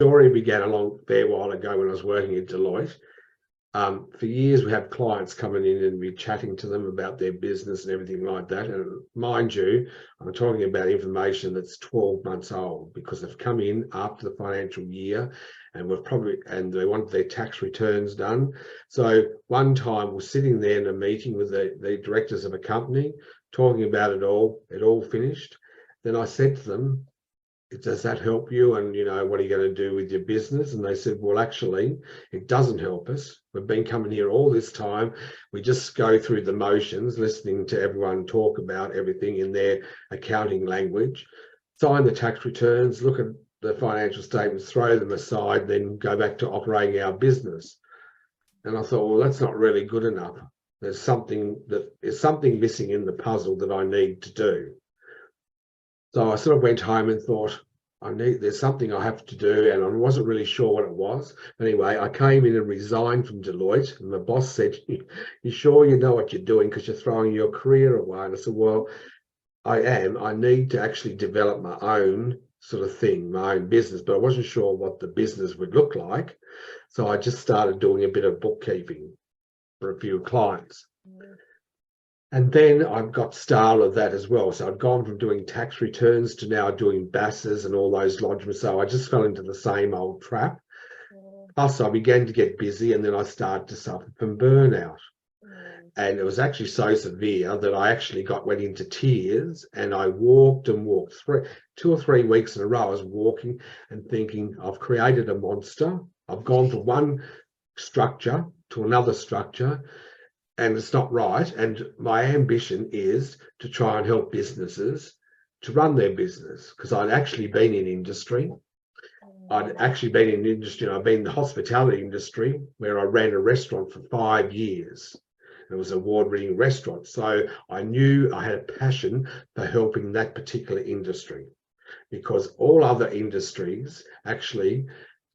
story began a long fair while ago when I was working at Deloitte. For years, we have clients coming in and we're chatting to them about their business and everything like that. And mind you, I'm talking about information that's 12 months old because they've come in after the financial year and they want their tax returns done. So one time we're sitting there in a meeting with the directors of a company, talking about it all finished. Then I said to them, does that help you? And, what are you going to do with your business? And they said, well, actually, it doesn't help us. We've been coming here all this time. We just go through the motions, listening to everyone talk about everything in their accounting language, sign the tax returns, look at the financial statements, throw them aside, then go back to operating our business. And I thought, well, that's not really good enough. There's something missing in the puzzle that I need to do. So I sort of went home and thought, there's something I have to do, and I wasn't really sure what it was. Anyway, I came in and resigned from Deloitte, and the boss said, you sure you know what you're doing because you're throwing your career away? And I said, well, I am. I need to actually develop my own sort of thing, my own business, but I wasn't sure what the business would look like. So I just started doing a bit of bookkeeping for a few clients. And then I got style of that as well. So I'd gone from doing tax returns to now doing BASs and all those lodgements. So I just fell into the same old trap. Plus I began to get busy and then I started to suffer from burnout. And it was actually so severe that I actually went into tears, and I walked and walked 2 or 3 weeks in a row. I was walking and thinking, I've created a monster. I've gone from one structure to another structure, and it's not right. And my ambition is to try and help businesses to run their business, because I'd actually been in industry. I'd actually been in industry. I've been in the hospitality industry where I ran a restaurant for 5 years. It was an award-winning restaurant. So I knew I had a passion for helping that particular industry, because all other industries actually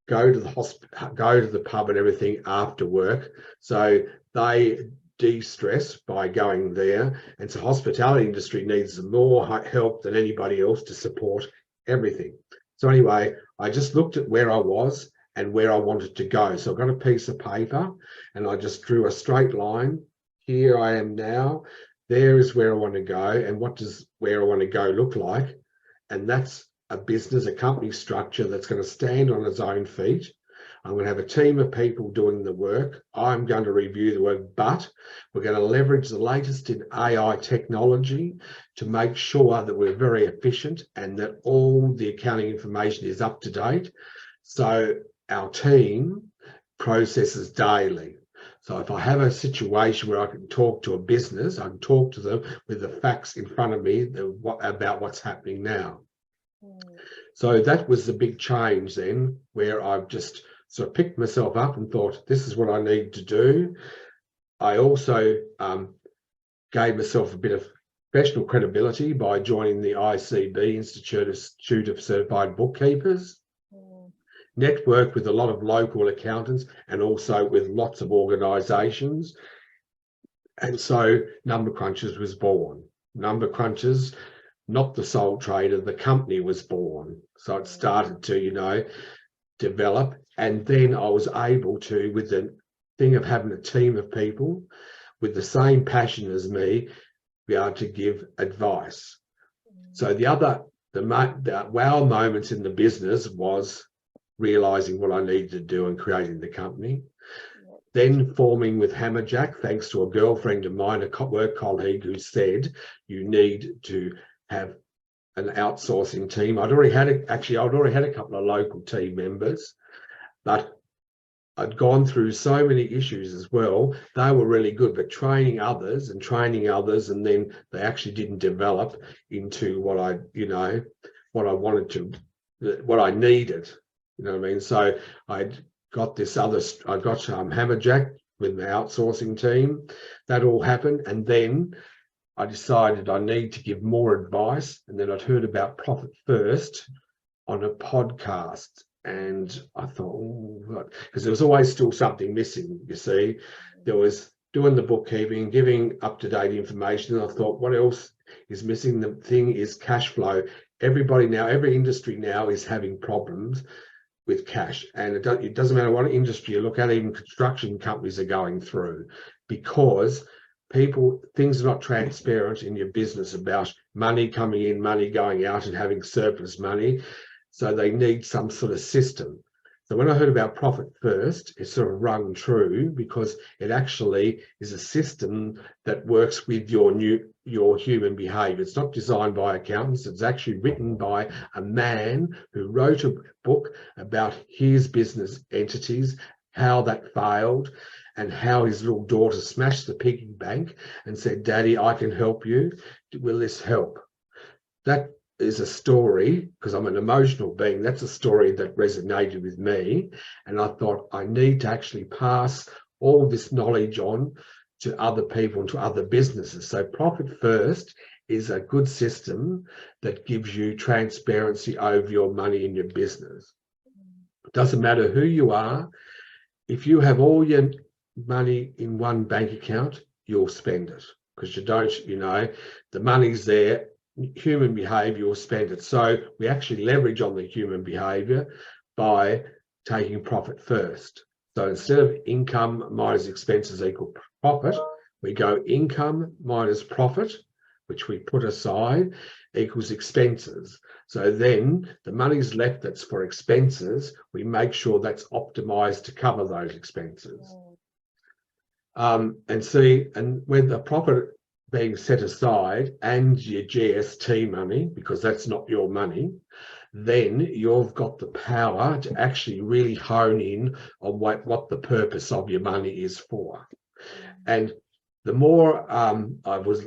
go to the pub and everything after work. So they de-stress by going there. And so hospitality industry needs more help than anybody else to support everything. So anyway, I just looked at where I was and where I wanted to go. So I got a piece of paper and I just drew a straight line. Here I am now. There is where I want to go. And what does where I want to go look like? And that's a business, a company structure that's going to stand on its own feet. I'm going to have a team of people doing the work. I'm going to review the work, but we're going to leverage the latest in AI technology to make sure that we're very efficient and that all the accounting information is up to date. So our team processes daily. So if I have a situation where I can talk to a business, I can talk to them with the facts in front of me about what's happening now. So that was the big change then, where I've just sort of picked myself up and thought, this is what I need to do. I also gave myself a bit of professional credibility by joining the ICB, Institute of Certified Bookkeepers. Networked with a lot of local accountants and also with lots of organisations. And so Number Krunchers was born. Number Krunchers, not the sole trader, the company was born. So it started to, develop. And then I was able to, with the thing of having a team of people with the same passion as me, be able to give advice. So the wow moments in the business was realizing what I needed to do and creating the company. Then forming with Hammerjack, thanks to a girlfriend of mine, a work colleague, who said, you need to have an outsourcing team. I'd already had a couple of local team members, but I'd gone through so many issues as well. They were really good, but training others, and then they actually didn't develop into what I needed. You know what I mean? So I got Hammerjack with my outsourcing team. That all happened. And then I decided I need to give more advice. And then I'd heard about Profit First on a podcast. And I thought, because there was always still something missing, you see. There was doing the bookkeeping, giving up-to-date information. And I thought, what else is missing? The thing is cash flow. Every industry now is having problems. with cash. And it doesn't matter what industry you look at, even construction companies are going through, because things are not transparent in your business about money coming in, money going out, and having surplus money. So they need some sort of system. So when I heard about Profit First, it sort of rung true, because it actually is a system that works with your human behavior. It's not designed by accountants. It's actually written by a man who wrote a book about his business entities, how that failed, and how his little daughter smashed the piggy bank and said, "Daddy, I can help you. Will this help?" That is a story, because I'm an emotional being, that's a story that resonated with me. And I thought, I need to actually pass all this knowledge on to other people and to other businesses. So Profit First is a good system that gives you transparency over your money in your business. It doesn't matter who you are. If you have all your money in one bank account, you'll spend it, because you don't, the money's there. Human behavior will spend it. So we actually leverage on the human behavior by taking Profit First. So instead of income minus expenses equal profit, we go income minus profit, which we put aside, equals expenses. So then the money's left that's for expenses, we make sure that's optimized to cover those expenses. And when the profit being set aside and your GST money, because that's not your money, then you've got the power to actually really hone in on what the purpose of your money is for. And the more I was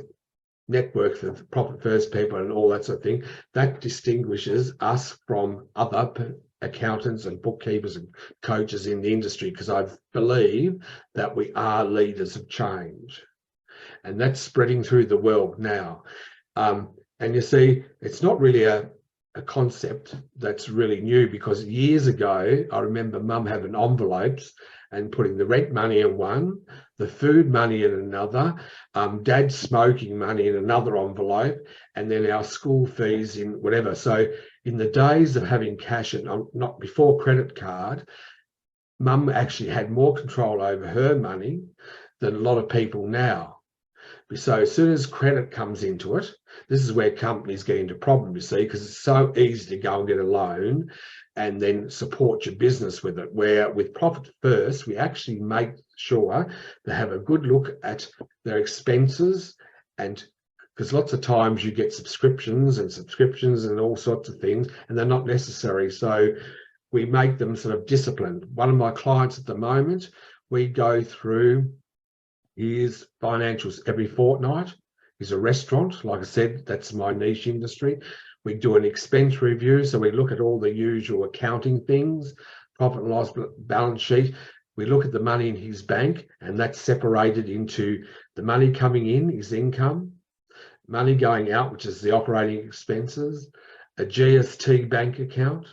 networked with Profit First people and all that sort of thing, that distinguishes us from other accountants and bookkeepers and coaches in the industry, because I believe that we are leaders of change. And that's spreading through the world now. And you see, it's not really a concept that's really new, because years ago, I remember Mum having envelopes and putting the rent money in one, the food money in another, Dad's smoking money in another envelope, and then our school fees in whatever. So in the days of having cash, and not before credit card, Mum actually had more control over her money than a lot of people now. So as soon as credit comes into it, this is where companies get into problems, you see, because it's so easy to go and get a loan and then support your business with it. Where with Profit First, we actually make sure they have a good look at their expenses, and because lots of times you get subscriptions and all sorts of things, and they're not necessary. So we make them sort of disciplined. One of my clients at the moment, we go through his financials every fortnight. He's a restaurant. Like I said, that's my niche industry. We do an expense review. So we look at all the usual accounting things, profit and loss balance sheet. We look at the money in his bank, and that's separated into the money coming in, his income, money going out, which is the operating expenses, a GST bank account,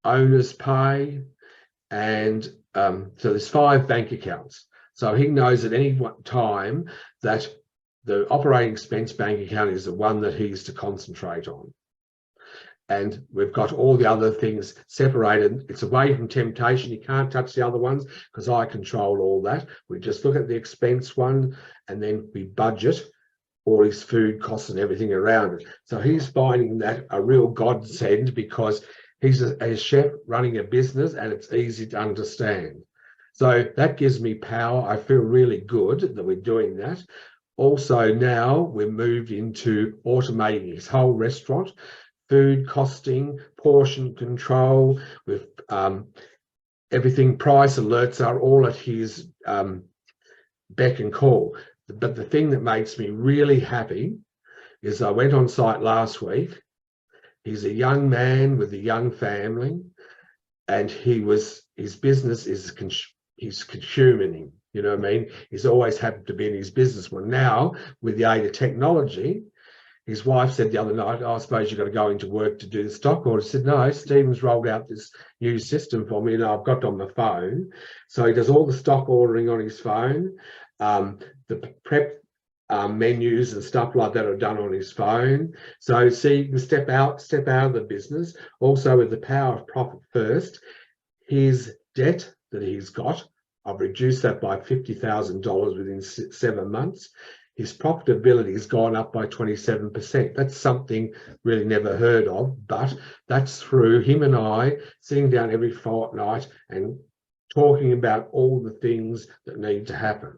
owner's pay, and so there's 5 bank accounts. So he knows at any one time that the operating expense bank account is the one that he's to concentrate on. And we've got all the other things separated. It's away from temptation. You can't touch the other ones because I control all that. We just look at the expense one, and then we budget all his food costs and everything around it. So he's finding that a real godsend, because he's a chef running a business and it's easy to understand. So that gives me power. I feel really good that we're doing that. Also now we're moved into automating his whole restaurant, food costing, portion control, with everything, price alerts are all at his beck and call. But the thing that makes me really happy is I went on site last week. He's a young man with a young family, and his business is he's consuming, you know what I mean? He's always happened to be in his business. Well, now with the aid of technology, his wife said the other night, I suppose you've got to go into work to do the stock order. I said, no, Stephen's rolled out this new system for me and I've got it on my phone. So he does all the stock ordering on his phone. The prep menus and stuff like that are done on his phone. So see, you can step out of the business. Also with the power of Profit First, His debt that he's got, I've reduced that by $50,000 within 7 months. His profitability has gone up by 27%. That's something really never heard of, but that's through him and I sitting down every fortnight and talking about all the things that need to happen.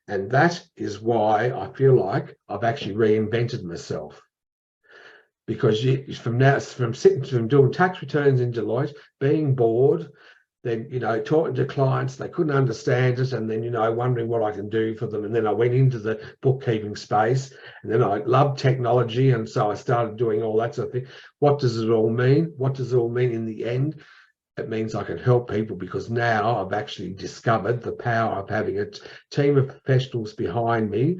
And that is why I feel like I've actually reinvented myself. Because from doing tax returns in Deloitte, being bored, then, talking to clients, they couldn't understand it. And then, wondering what I can do for them. And then I went into the bookkeeping space, and then I loved technology. And so I started doing all that sort of thing. What does it all mean? What does it all mean in the end? It means I can help people, because now I've actually discovered the power of having a team of professionals behind me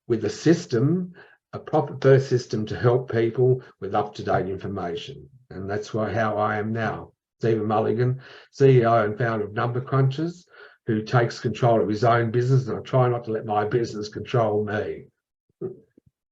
with a system, a profit first system, to help people with up-to-date information. And that's how I am now. Stephen Mulligan, CEO and founder of Number Krunchers, who takes control of his own business, and I try not to let my business control me.